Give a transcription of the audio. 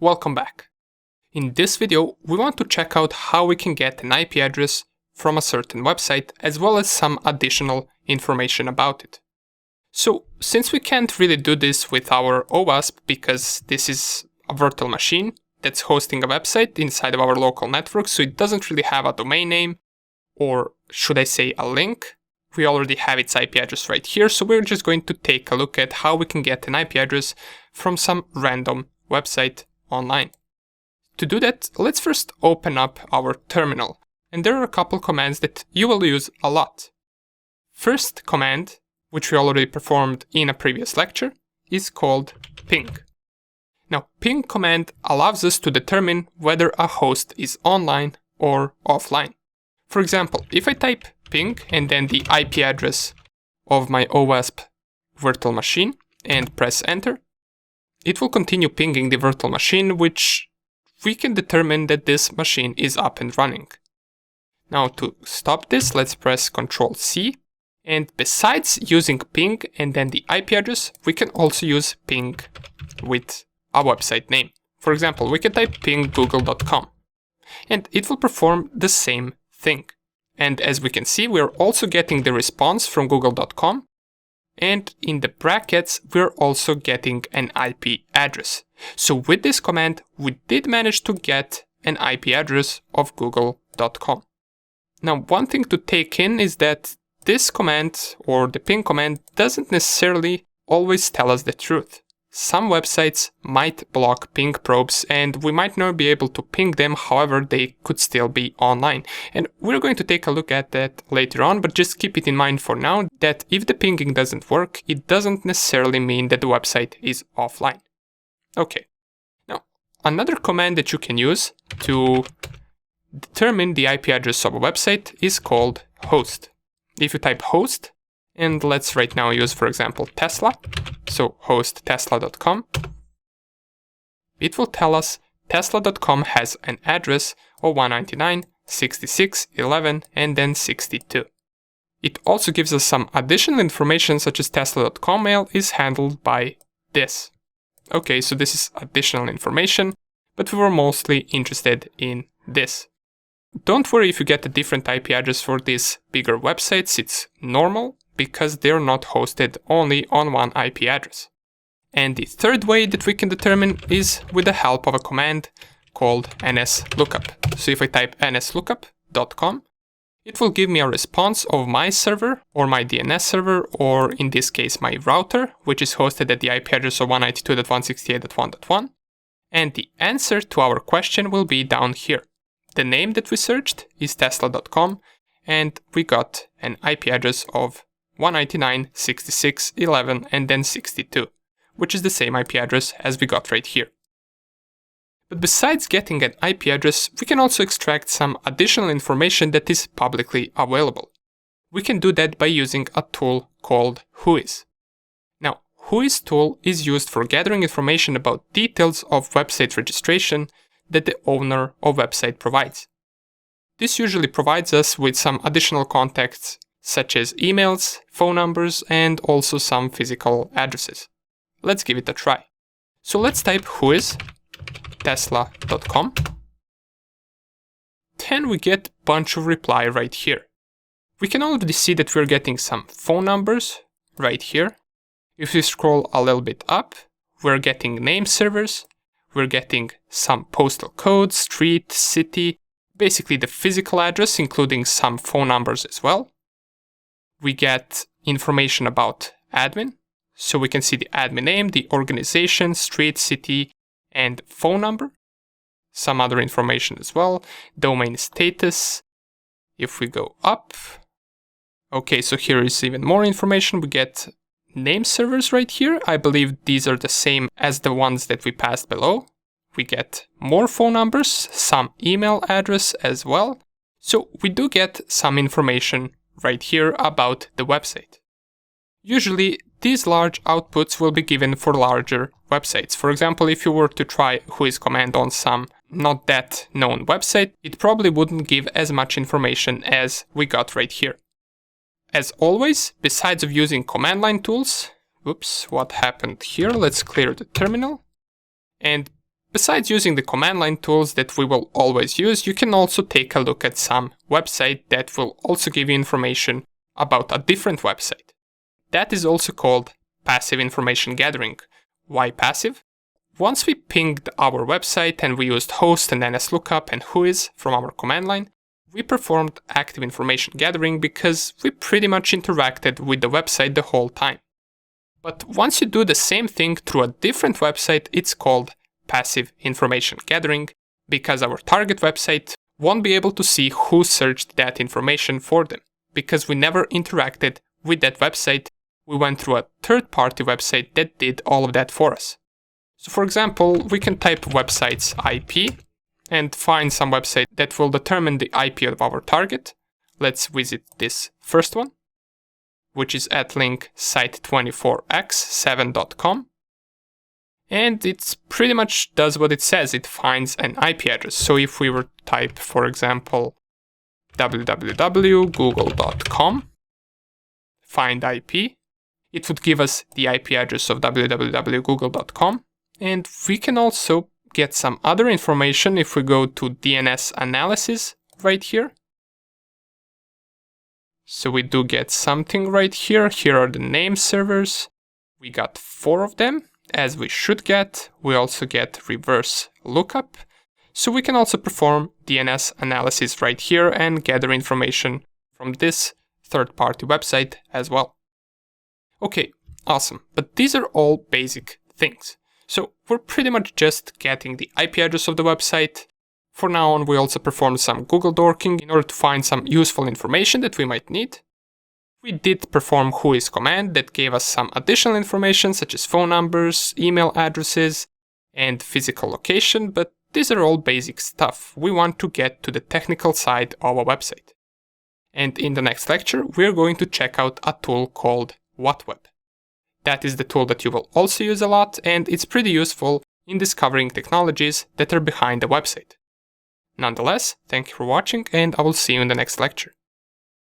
Welcome back. In this video, we want to check out how we can get an IP address from a certain website as well as some additional information about it. So, since we can't really do this with our OWASP because this is a virtual machine that's hosting a website inside of our local network, so it doesn't really have a domain name, or should I say a link. We already have its IP address right here, so we're just going to take a look at how we can get an IP address from some random website online. To do that, let's first open up our terminal, and there are a couple commands that you will use a lot. First command, which we already performed in a previous lecture, is called ping. Now, ping command allows us to determine whether a host is online or offline. For example, if I type ping and then the IP address of my OWASP virtual machine and press enter, it will continue pinging the virtual machine, which we can determine that this machine is up and running. Now to stop this, let's press Ctrl C, and besides using ping and then the IP address, we can also use ping with a website name. For example, we can type ping google.com and it will perform the same thing. And as we can see, we're also getting the response from google.com, and in the brackets, we're also getting an IP address. So with this command, we did manage to get an IP address of google.com. Now, one thing to take in is that this command, or the ping command, doesn't necessarily always tell us the truth. Some websites might block ping probes and we might not be able to ping them, however they could still be online. And we're going to take a look at that later on, but just keep it in mind for now that if the pinging doesn't work, it doesn't necessarily mean that the website is offline. Okay, now another command that you can use to determine the IP address of a website is called host. If you type host, and let's right now use, for example, Tesla, so host tesla.com, it will tell us tesla.com has an address of 199.66.11 and then 62. It also gives us some additional information such as tesla.com mail is handled by this. Okay, so this is additional information, but we were mostly interested in this. Don't worry if you get a different IP address for these bigger websites, it's normal, because they're not hosted only on one IP address. And the third way that we can determine is with the help of a command called Nslookup. So if I type nslookup.com, it will give me a response of my server or my DNS server, or in this case my router, which is hosted at the IP address of 192.168.1.1. And the answer to our question will be down here. The name that we searched is tesla.com, and we got an IP address of 199.66.11 and then 62, which is the same IP address as we got right here. But besides getting an IP address, we can also extract some additional information that is publicly available. We can do that by using a tool called Whois. Now, Whois tool is used for gathering information about details of website registration that the owner of website provides. This usually provides us with some additional contacts such as emails, phone numbers, and also some physical addresses. Let's give it a try. So let's type whois tesla.com. Then we get a bunch of reply right here. We can already see that we're getting some phone numbers right here. If we scroll a little bit up, we're getting name servers, we're getting some postal codes, street, city, basically the physical address, including some phone numbers as well. We get information about admin, so we can see the admin name, the organization, street, city, and phone number. Some other information as well, domain status. If we go up, okay, so here is even more information. We get name servers right here. I believe these are the same as the ones that we passed below. We get more phone numbers, some email address as well. So we do get some information right here about the website. Usually, these large outputs will be given for larger websites. For example, if you were to try Whois command on some not that known website, it probably wouldn't give as much information as we got right here. As always, besides of using command line tools, oops, what happened here? Let's clear the terminal. And Besides using the command line tools that we will always use, you can also take a look at some website that will also give you information about a different website. That is also called passive information gathering. Why passive? Once we pinged our website and we used host and Nslookup and whois from our command line, we performed active information gathering because we pretty much interacted with the website the whole time. But once you do the same thing through a different website, it's called passive information gathering, because our target website won't be able to see who searched that information for them, because we never interacted with that website. We went through a third-party website that did all of that for us. So for example, we can type website's IP and find some website that will determine the IP of our target. Let's visit this first one, which is at link site24x7.com. And it pretty much does what it says. It finds an IP address. So if we were to type, for example, www.google.com, find IP, it would give us the IP address of www.google.com. And we can also get some other information if we go to DNS analysis right here. So we do get something right here. Here are the name servers. We got 4 of them, as we should get. We also get reverse lookup. So we can also perform DNS analysis right here and gather information from this third-party website as well. Okay, awesome. But these are all basic things. So we're pretty much just getting the IP address of the website. For now on, we also performed some Google dorking in order to find some useful information that we might need. We did perform whois command that gave us some additional information such as phone numbers, email addresses, and physical location, but these are all basic stuff. We want to get to the technical side of a website. And in the next lecture, we're going to check out a tool called WhatWeb. That is the tool that you will also use a lot, and it's pretty useful in discovering technologies that are behind the website. Nonetheless, thank you for watching, and I will see you in the next lecture.